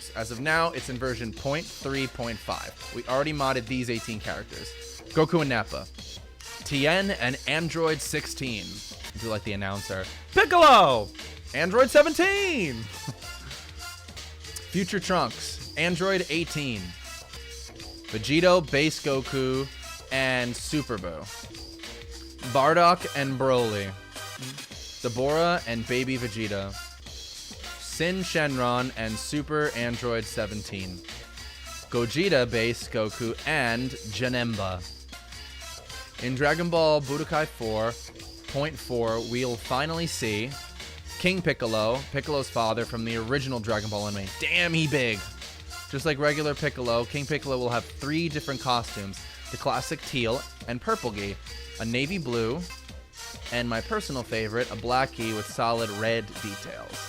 use. As of now, it's in version 0.3.5. We already modded these 18 characters. Goku and Nappa. Tien and Android 16. I do like the announcer. Piccolo! Android 17! Future Trunks. Android 18. Vegito, Base Goku, and Super Boo. Bardock and Broly. Deborah and Baby Vegeta. Sin Shenron and Super Android 17. Gogeta, Base Goku, and Janemba. In Dragon Ball Budokai 4.4, we'll finally see King Piccolo, Piccolo's father from the original Dragon Ball anime. Damn, he big! Just like regular Piccolo, King Piccolo will have 3 different costumes. The classic teal and purple gi, a navy blue, and my personal favorite, a black gi with solid red details.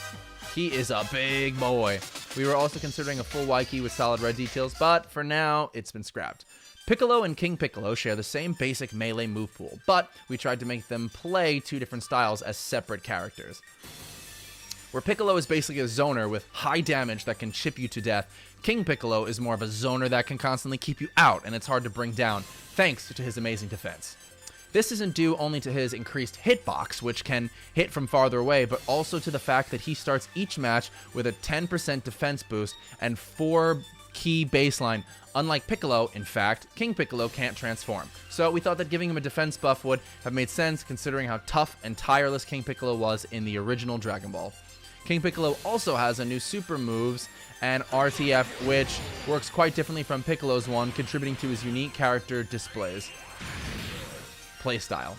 He is a big boy. We were also considering a full white gi with solid red details, but for now, it's been scrapped. Piccolo and King Piccolo share the same basic melee move pool, but we tried to make them play 2 different styles as separate characters. Where Piccolo is basically a zoner with high damage that can chip you to death, King Piccolo is more of a zoner that can constantly keep you out, and it's hard to bring down, thanks to his amazing defense. This isn't due only to his increased hitbox, which can hit from farther away, but also to the fact that he starts each match with a 10% defense boost and 4 key baseline. Unlike Piccolo, in fact, King Piccolo can't transform. So we thought that giving him a defense buff would have made sense considering how tough and tireless King Piccolo was in the original Dragon Ball. King Piccolo also has a new super moves and RTF, which works quite differently from Piccolo's one, contributing to his unique character displays. Playstyle.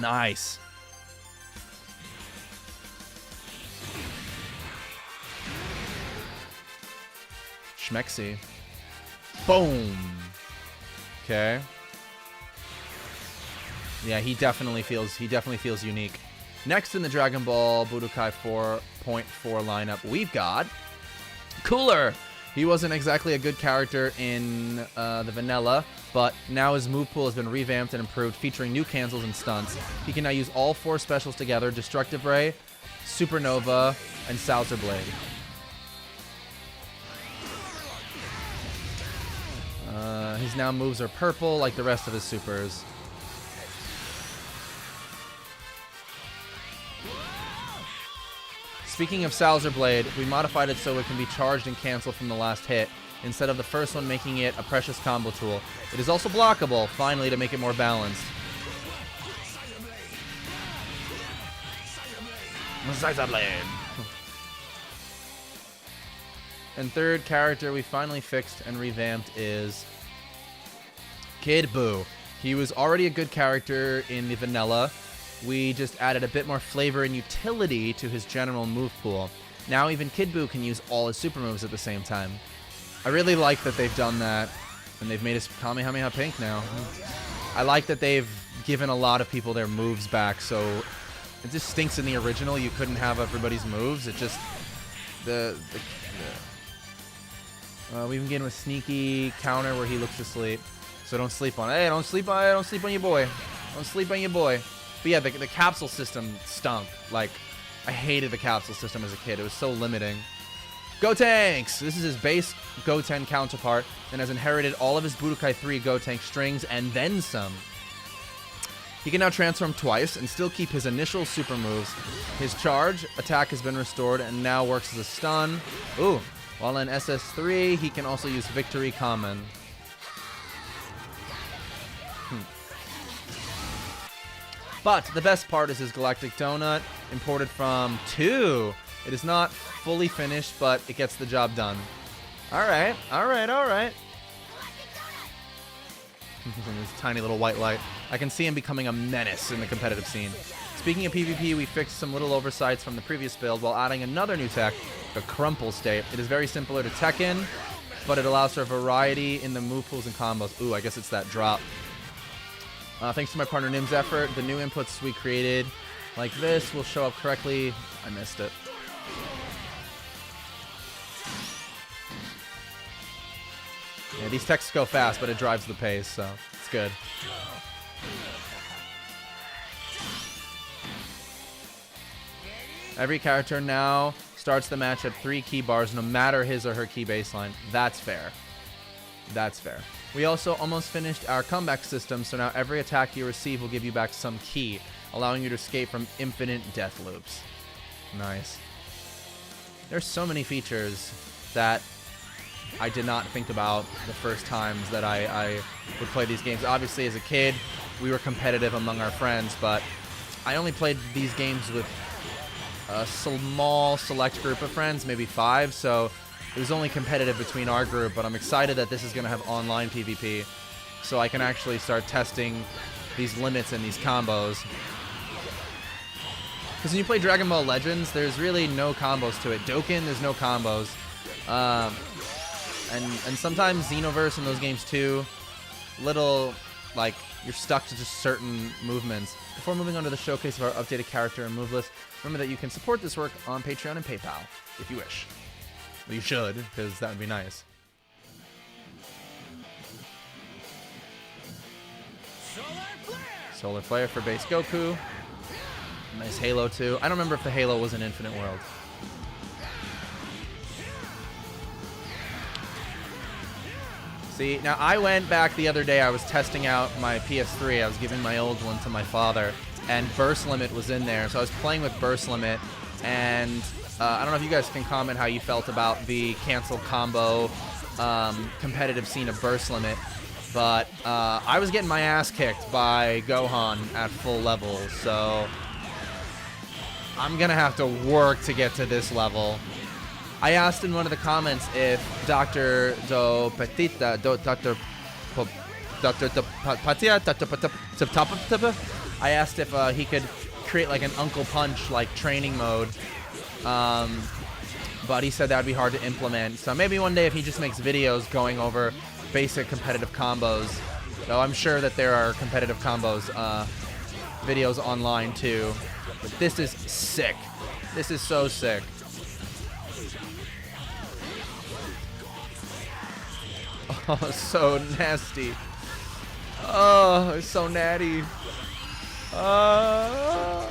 Nice. Schmexy. Boom. Okay. Yeah, he definitely feels unique. Next in the Dragon Ball Budokai 4.4 lineup, we've got Cooler. He wasn't exactly a good character in the vanilla, but now his move pool has been revamped and improved, featuring new cancels and stunts. He can now use all 4 specials together: Destructive Ray, Supernova, and Salzer Blade. His now moves are purple like the rest of his supers. Speaking of Salzer Blade, we modified it so it can be charged and canceled from the last hit, instead of the first one making it a precious combo tool. It is also blockable, finally, to make it more balanced. Salzer Blade. And third character we finally fixed and revamped is Kid Buu. He was already a good character in the vanilla. We just added a bit more flavor and utility to his general move pool. Now even Kid Buu can use all his super moves at the same time. I really like that they've done that, and they've made his Kamehameha pink now. I like that they've given a lot of people their moves back, so it just stinks in the original you couldn't have everybody's moves. It just... we begin with sneaky counter where he looks asleep. So don't sleep on it. Hey, don't sleep on your boy. Don't sleep on your boy. But yeah, the capsule system stunk. Like, I hated the capsule system as a kid. It was so limiting. Gotenks! This is his base Goten counterpart and has inherited all of his Budokai 3 Gotenk strings and then some. He can now transform twice and still keep his initial super moves. His charge attack has been restored and now works as a stun. Ooh. While in SS3, he can also use Victory Common. But the best part is his Galactic Donut, imported from 2. It is not fully finished, but it gets the job done. Alright. This tiny little white light. I can see him becoming a menace in the competitive scene. Speaking of PvP, we fixed some little oversights from the previous build while adding another new tech, the Crumple State. It is very similar to Tekken, but it allows for a variety in the move pools and combos. Ooh, I guess it's that drop. Thanks to my partner Nimm's effort, the new inputs we created, like this, will show up correctly. I missed it. Yeah, these texts go fast, but it drives the pace, so it's good. Every character now starts the match at 3 key bars, no matter his or her key baseline. That's fair. That's fair. We also almost finished our comeback system, so now every attack you receive will give you back some key, allowing you to escape from infinite death loops. Nice. There's so many features that I did not think about the first times that I would play these games. Obviously, as a kid, we were competitive among our friends, but I only played these games with a small select group of friends, maybe 5, so it was only competitive between our group, but I'm excited that this is going to have online PvP, so I can actually start testing these limits and these combos. Because when you play Dragon Ball Legends, there's really no combos to it. Dokkan, there's no combos. And sometimes Xenoverse in those games too, little, like, you're stuck to just certain movements. Before moving on to the showcase of our updated character and move list, remember that you can support this work on Patreon and PayPal, if you wish. Well, you should, because that would be nice. Solar Flare for base Goku. Nice Halo too. I don't remember if the Halo was in Infinite World. See, now I went back the other day, I was testing out my PS3, I was giving my old one to my father, and Burst Limit was in there, so I was playing with Burst Limit, and I don't know if you guys can comment how you felt about the cancel combo competitive scene of Burst Limit, but I was getting my ass kicked by Gohan at full level, so I'm gonna have to work to get to this level. I asked in one of the comments if Dr. Doppietta, I asked if he could create like an Uncle Punch like training mode, but he said that would be hard to implement. So maybe one day if he just makes videos going over basic competitive combos, though I'm sure that there are competitive combos videos online too. But this is sick. This is so sick. Oh, so nasty. Oh, it's so natty. Oh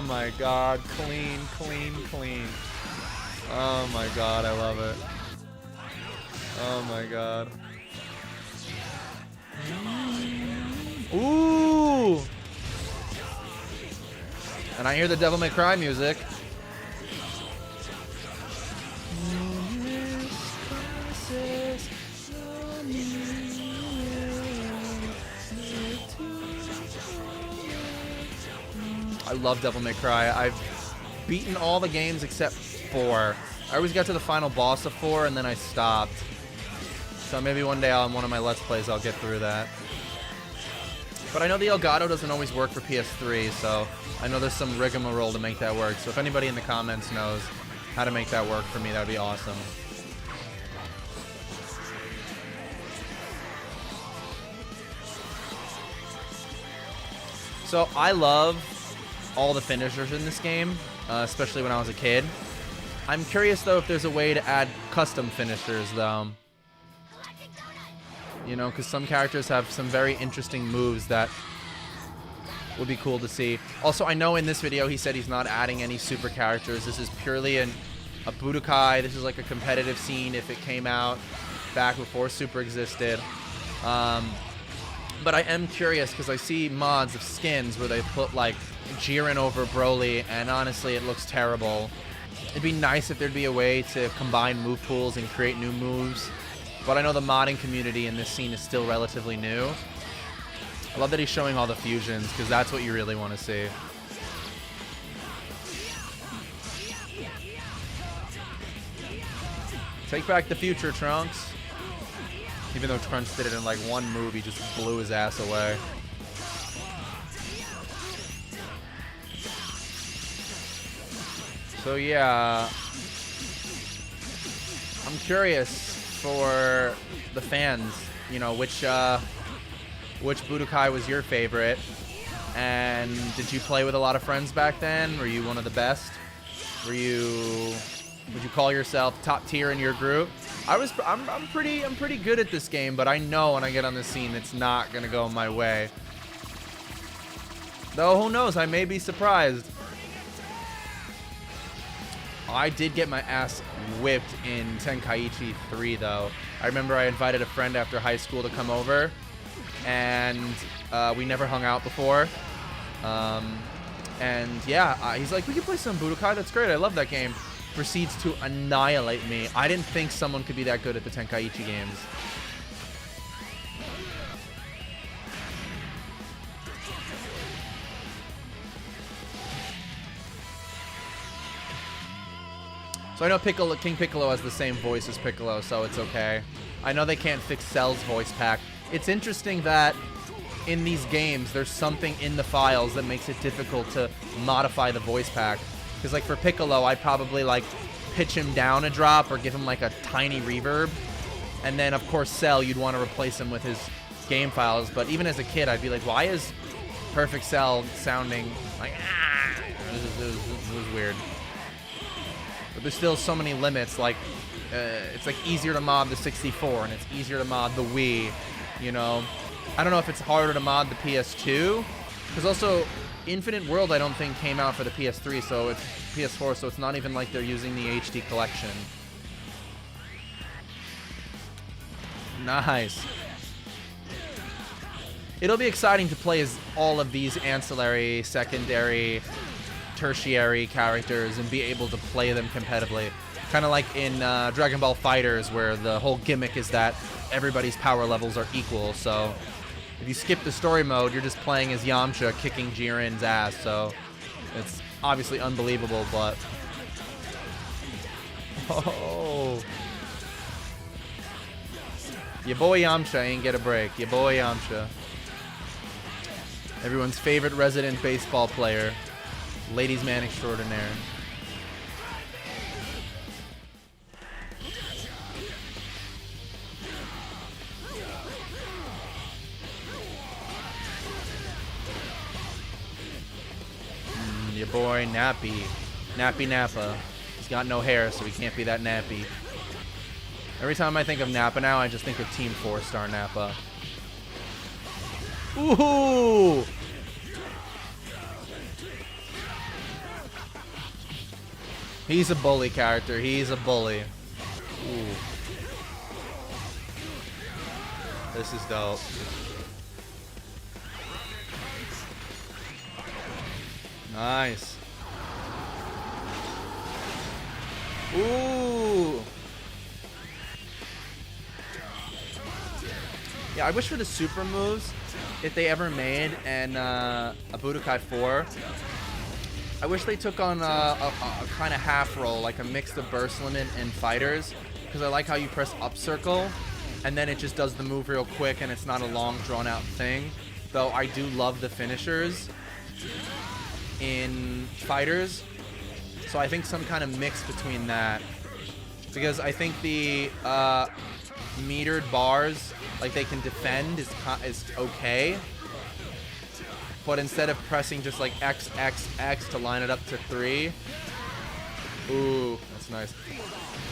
my god. Clean, clean, clean. Oh my god, I love it. Oh my god. Ooh! And I hear the Devil May Cry music. I love Devil May Cry. I've beaten all the games except 4. I always got to the final boss of 4 and then I stopped. So maybe one day on one of my Let's Plays I'll get through that. But I know the Elgato doesn't always work for PS3, so I know there's some rigmarole to make that work. So if anybody in the comments knows how to make that work for me, that would be awesome. So I love all the finishers in this game, especially when I was a kid. I'm curious though if there's a way to add custom finishers though. You know, because some characters have some very interesting moves that would be cool to see. Also, I know in this video he said he's not adding any super characters. This is purely a Budokai. This is like a competitive scene if it came out back before Super existed. But I am curious because I see mods of skins where they put like Jiren over Broly, and honestly it looks terrible. It'd be nice if there'd be a way to combine move pools and create new moves, but I know the modding community in this scene is still relatively new. I love that he's showing all the fusions because that's what you really want to see. Take back the future, Trunks. Even though Trunks did it in like one move, he just blew his ass away. So yeah, I'm curious for the fans, you know, which Budokai was your favorite, and did you play with a lot of friends back then? Were you one of the best? Would you call yourself top tier in your group? I'm pretty good at this game, but I know when I get on the scene it's not gonna go my way. Though who knows, I may be surprised. I did get my ass whipped in Tenkaichi 3, though. I remember I invited a friend after high school to come over, and we never hung out before. And yeah, he's like, we can play some Budokai. That's great. I love that game. Proceeds to annihilate me. I didn't think someone could be that good at the Tenkaichi games. So I know King Piccolo has the same voice as Piccolo, so it's okay. I know they can't fix Cell's voice pack. It's interesting that in these games, there's something in the files that makes it difficult to modify the voice pack. Because like for Piccolo, I'd probably like pitch him down a drop or give him like a tiny reverb. And then of course Cell, you'd want to replace him with his game files. But even as a kid, I'd be like, why is Perfect Cell sounding like, ah? It was weird. But there's still so many limits, like, it's like easier to mod the 64, and it's easier to mod the Wii, you know? I don't know if it's harder to mod the PS2, because also, Infinite World I don't think came out for the PS3, so it's PS4, so it's not even like they're using the HD collection. Nice. It'll be exciting to play as all of these ancillary, secondary, tertiary characters and be able to play them competitively. Kind of like in Dragon Ball FighterZ, where the whole gimmick is that everybody's power levels are equal. So if you skip the story mode, you're just playing as Yamcha kicking Jiren's ass. So it's obviously unbelievable, but... Oh. Your boy Yamcha ain't get a break. Your boy Yamcha. Everyone's favorite resident baseball player. Ladies' man extraordinaire. Your boy Nappy. Nappy Nappa. He's got no hair, so he can't be that nappy. Every time I think of Nappa now, I just think of Team 4-Star Nappa. Ooh! He's a bully character. He's a bully. Ooh. This is dope. Nice. Ooh. Yeah, I wish for the super moves, if they ever made a Budokai 4, I wish they took on a kind of half roll, like a mix of burst limit and fighters, because I like how you press up circle, and then it just does the move real quick, and it's not a long, drawn-out thing. Though I do love the finishers in fighters, so I think some kind of mix between that, because I think the metered bars, like they can defend, is okay. But instead of pressing just like X, X, X to line it up to 3, ooh, that's nice.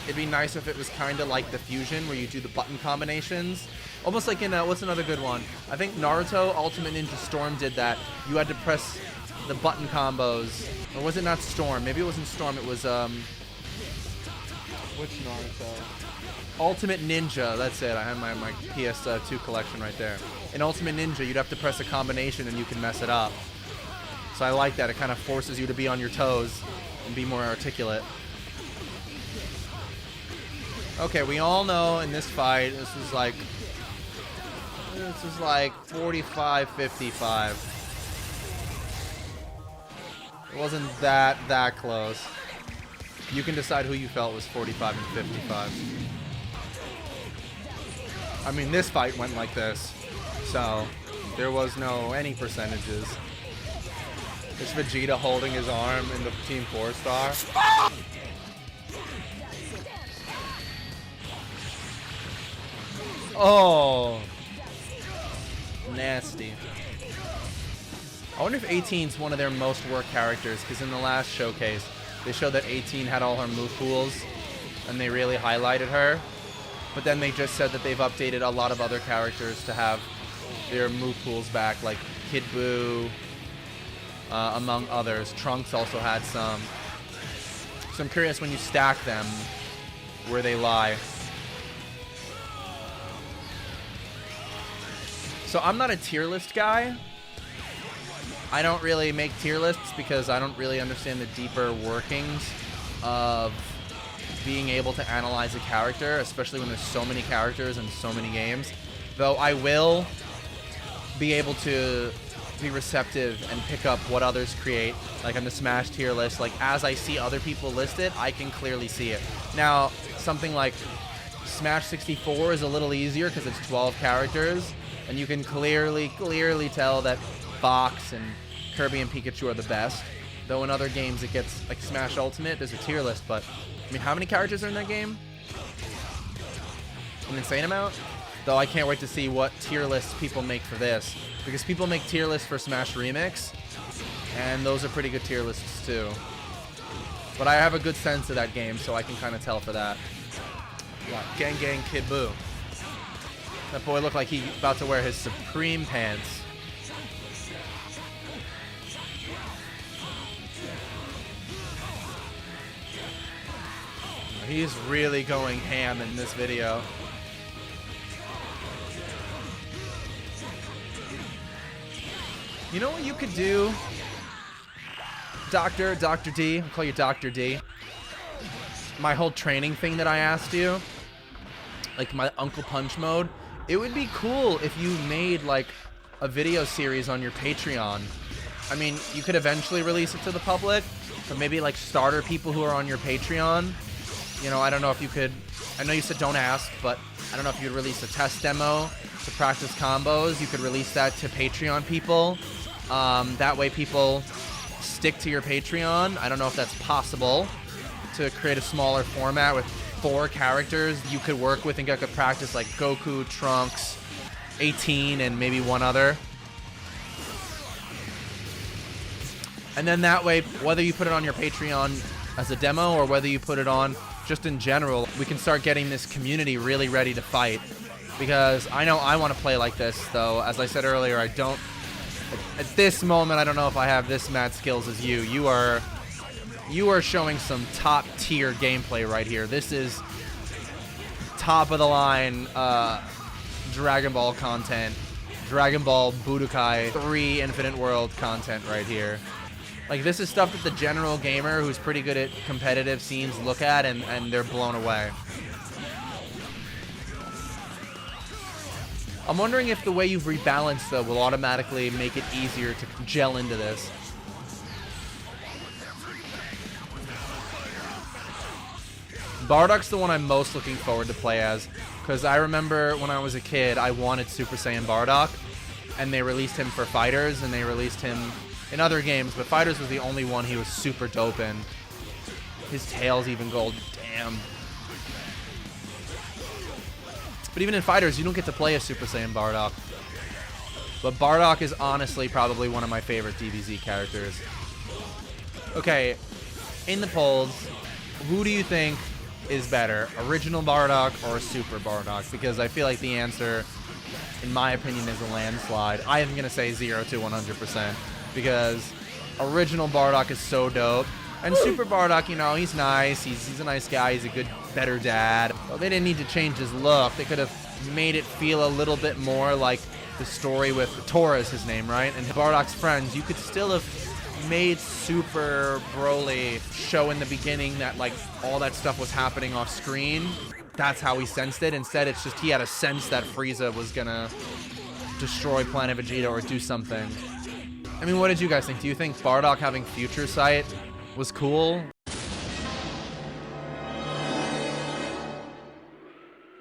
It'd be nice if it was kind of like the fusion where you do the button combinations. Almost like in, what's another good one? I think Naruto Ultimate Ninja Storm did that. You had to press the button combos. Or was it not Storm? Maybe it wasn't Storm, it was, which Naruto? Ultimate Ninja, that's it. I have my PS2 collection right there. In Ultimate Ninja, you'd have to press a combination and you can mess it up. So I like that. It kind of forces you to be on your toes and be more articulate. Okay, we all know in this fight, this is like 45-55. It wasn't that close. You can decide who you felt was 45 and 55. I mean, this fight went like this, so there was no any percentages. It's Vegeta holding his arm in the Team 4-Star. Oh, nasty. I wonder if 18's one of their most worked characters, because in the last showcase, they showed that 18 had all her move pools, and they really highlighted her. But then they just said that they've updated a lot of other characters to have their move pools back, like Kid Buu, among others. Trunks also had some. So I'm curious when you stack them, where they lie. So I'm not a tier list guy. I don't really make tier lists because I don't really understand the deeper workings of being able to analyze a character, especially when there's so many characters and so many games. Though I will be able to be receptive and pick up what others create, like on the Smash tier list. Like, as I see other people list it, I can clearly see it. Now, something like Smash 64 is a little easier because it's 12 characters, and you can clearly tell that Fox and Kirby and Pikachu are the best. Though in other games it gets, like Smash Ultimate, there's a tier list, but I mean, how many characters are in that game? An insane amount? Though I can't wait to see what tier lists people make for this, because people make tier lists for Smash Remix, and those are pretty good tier lists too. But I have a good sense of that game, so I can kind of tell for that. Yeah, Gang Gang Kid Buu. That boy looked like he about to wear his Supreme pants. He's really going ham in this video. You know what you could do? Dr. D, I'll call you Dr. D. My whole training thing that I asked you, like my Uncle Punch mode, it would be cool if you made like a video series on your Patreon. I mean, you could eventually release it to the public, but maybe like starter people who are on your Patreon. You know, I don't know if you could, I know you said don't ask, but I don't know if you'd release a test demo to practice combos. You could release that to Patreon people. That way people stick to your Patreon. I don't know if that's possible, to create a smaller format with 4 characters you could work with and get to practice, like Goku, Trunks, 18, and maybe one other. And then that way, whether you put it on your Patreon as a demo or whether you put it on just in general, we can start getting this community really ready to fight. Because I know I want to play like this, though. As I said earlier, I don't... At this moment, I don't know if I have this mad skills as you. You are showing some top-tier gameplay right here. This is top-of-the-line Dragon Ball content. Dragon Ball Budokai 3 Infinite World content right here. Like, this is stuff that the general gamer who's pretty good at competitive scenes look at and they're blown away. I'm wondering if the way you've rebalanced, though, will automatically make it easier to gel into this. Bardock's the one I'm most looking forward to play as, because I remember when I was a kid, I wanted Super Saiyan Bardock, and they released him for Fighters, and they released him in other games, but Fighters was the only one he was super dope in. His tail's even gold. Damn. But even in Fighters, you don't get to play a Super Saiyan Bardock. But Bardock is honestly probably one of my favorite DBZ characters. Okay, in the polls, who do you think is better, original Bardock or Super Bardock? Because I feel like the answer, in my opinion, is a landslide. I am going to say 0 to 100%. Because original Bardock is so dope. And Super Bardock, you know, he's nice. He's a nice guy. He's a good, better dad. Well, they didn't need to change his look. They could have made it feel a little bit more like the story with Tora is his name, right? And Bardock's friends. You could still have made Super Broly show in the beginning that, like, all that stuff was happening off screen. That's how he sensed it. Instead, it's just he had a sense that Frieza was gonna destroy Planet Vegeta or do something. I mean, what did you guys think? Do you think Bardock having Future Sight was cool?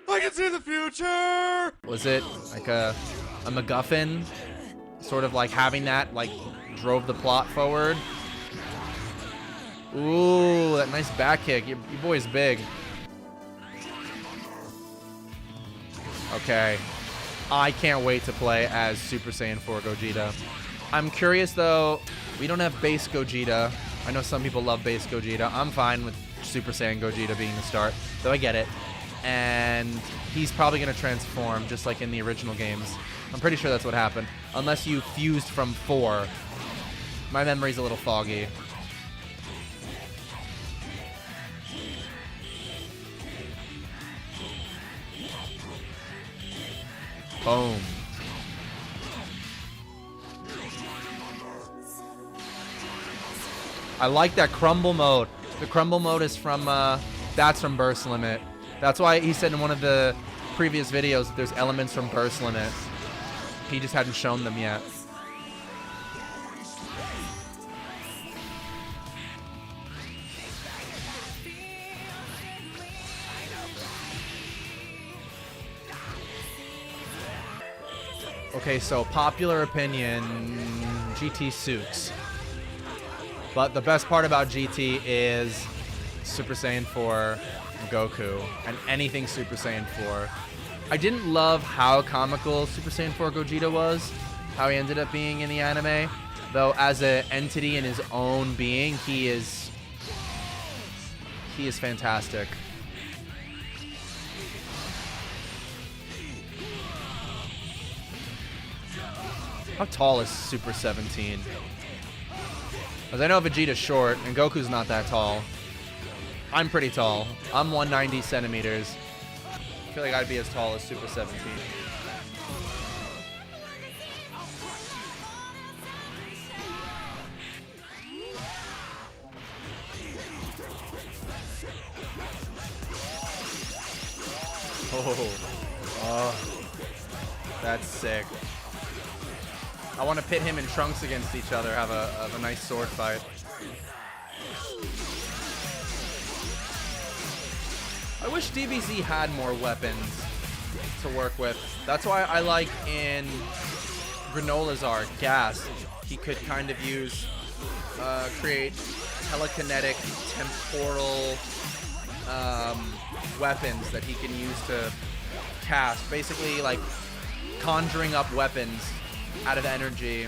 I can see the future! Was it like a MacGuffin? Sort of like having that, like, drove the plot forward? Ooh, that nice back kick. Your boy's big. Okay. I can't wait to play as Super Saiyan 4 Gogeta. I'm curious, though. We don't have base Gogeta. I know some people love base Gogeta. I'm fine with Super Saiyan Gogeta being the start, though I get it. And he's probably going to transform, just like in the original games. I'm pretty sure that's what happened. Unless you fused from 4. My memory's a little foggy. Boom. I like that crumble mode. The crumble mode is from, that's from Burst Limit. That's why he said in one of the previous videos that there's elements from Burst Limit. He just hadn't shown them yet. Okay, so popular opinion, GT suits. But the best part about GT is Super Saiyan 4 Goku and anything Super Saiyan 4. I didn't love how comical Super Saiyan 4 Gogeta was, how he ended up being in the anime, though as an entity in his own being, he is fantastic. How tall is Super 17? Because I know Vegeta's short, and Goku's not that tall. I'm pretty tall. I'm 190 centimeters. I feel like I'd be as tall as Super 17. Oh, that's sick. I want to pit him and Trunks against each other, have a nice sword fight. I wish DBZ had more weapons to work with. That's why I like in Granola's art, Gas, he could kind of use, create telekinetic, temporal weapons that he can use to cast. Basically, like, conjuring up weapons out of energy.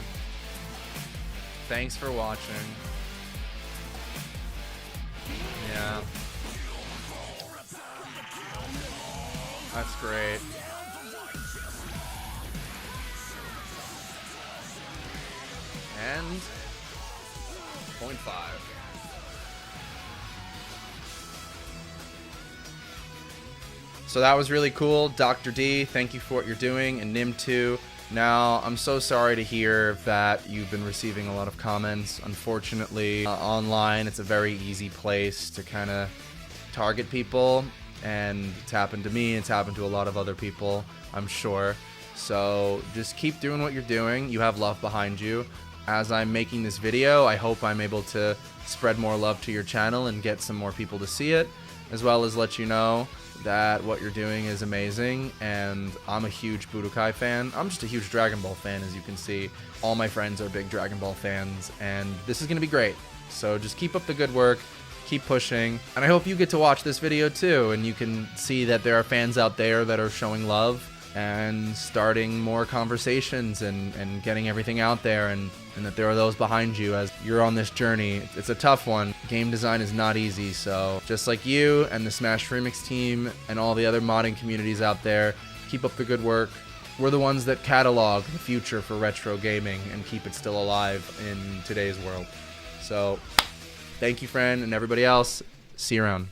Thanks for watching. Yeah. That's great. And 0.5. So that was really cool. Dr. D, thank you for what you're doing, and NIMM too. Now, I'm so sorry to hear that you've been receiving a lot of comments. Unfortunately, online, it's a very easy place to kind of target people, and it's happened to me, it's happened to a lot of other people, I'm sure. So just keep doing what you're doing. You have love behind you. As I'm making this video, I hope I'm able to spread more love to your channel and get some more people to see it, as well as let you know that what you're doing is amazing, and I'm a huge Budokai fan. I'm just a huge Dragon Ball fan, as you can see. All my friends are big Dragon Ball fans, and this is going to be great. So just keep up the good work, keep pushing, and I hope you get to watch this video too, and you can see that there are fans out there that are showing love and starting more conversations and getting everything out there, and that there are those behind you as you're on this journey. It's a tough one. Game design is not easy, so just like you and the Smash Remix team and all the other modding communities out there, keep up the good work. We're the ones that catalog the future for retro gaming and keep it still alive in today's world. So thank you, friend, and everybody else. See you around.